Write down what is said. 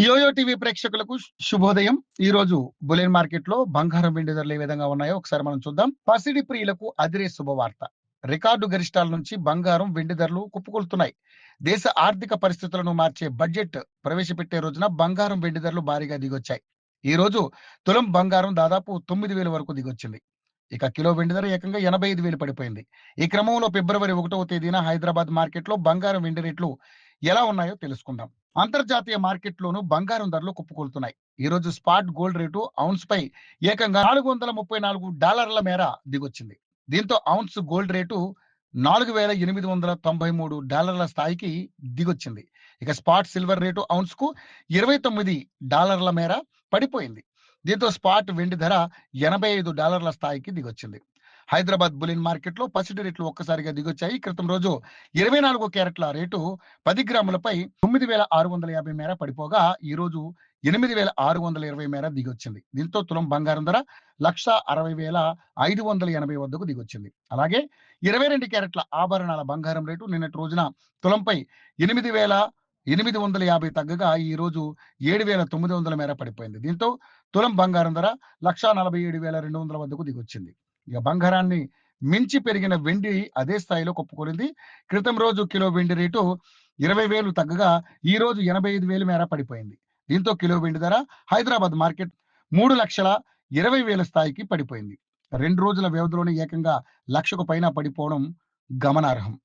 Yo-yo TV ప్రేక్షకులకు శుభోదయం. ఈ రోజు బులియన్ మార్కెట్ లో బంగారం వెండి ధరలు ఏ విధంగా ఉన్నాయో ఒకసారి మనం చూద్దాం. పసిడి ప్రియులకు అదిరే శుభవార్త. రికార్డు గరిష్టాల నుంచి బంగారం వెండి ధరలు కుప్పకూలుతున్నాయి. దేశ ఆర్థిక పరిస్థితులను మార్చే బడ్జెట్ ప్రవేశపెట్టే రోజున బంగారం వెండి ధరలు భారీగా దిగొచ్చాయి. ఈ రోజు తులం బంగారం దాదాపు 9,000 వరకు దిగొచ్చింది. ఇక కిలో వెండి ధర ఏకంగా 85,000 పడిపోయింది. ఈ క్రమంలో ఫిబ్రవరి 1వ తేదీన హైదరాబాద్ మార్కెట్ లో బంగారం వెండి రేట్లు ఎలా ఉన్నాయో తెలుసుకుందాం. అంతర్జాతీయ మార్కెట్లోనూ బంగారం ధరలు కుప్పకూలుతున్నాయి. ఈ రోజు స్పాట్ గోల్డ్ రేటు ఔన్స్ పై ఏకంగా $434 మేర దిగొచ్చింది. దీంతో ఔన్స్ గోల్డ్ రేటు $4,893 స్థాయికి దిగొచ్చింది. ఇక స్పాట్ సిల్వర్ రేటు ఔన్స్ కు $29 మేర పడిపోయింది. దీంతో స్పాట్ వెండి ధర $85 స్థాయికి దిగొచ్చింది. హైదరాబాద్ బులియన్ మార్కెట్ లో పసిడి రేట్లు ఒక్కసారిగా దిగొచ్చాయి. క్రితం రోజు 24 క్యారెట్ల రేటు 10 గ్రాములపై 9,650 మేర పడిపోగా ఈ రోజు 8,620 మేర దిగొచ్చింది. దీంతో తులం బంగారం ధర 1,60,580 వద్దకు దిగొచ్చింది. అలాగే 22 క్యారెట్ల ఆభరణాల బంగారం రేటు నిన్నటి రోజున తులంపై 8,850 తగ్గగా ఈ రోజు 7,900 మేర పడిపోయింది. దీంతో తులం బంగారం ధర 1,47,200 వద్దకు దిగొచ్చింది. ఇక బంగారాన్ని మించి పెరిగిన వెండి అదే స్థాయిలో కుప్పకూలింది. క్రితం రోజు కిలో వెండి రేటు 20,000 తగ్గగా ఈ రోజు 85,000 మేర పడిపోయింది. దీంతో కిలో వెండి ధర హైదరాబాద్ మార్కెట్ 3,20,000 స్థాయికి పడిపోయింది. 2 రోజుల వ్యవధిలోనే ఏకంగా 1,00,000కు పైన పడిపోవడం గమనార్హం.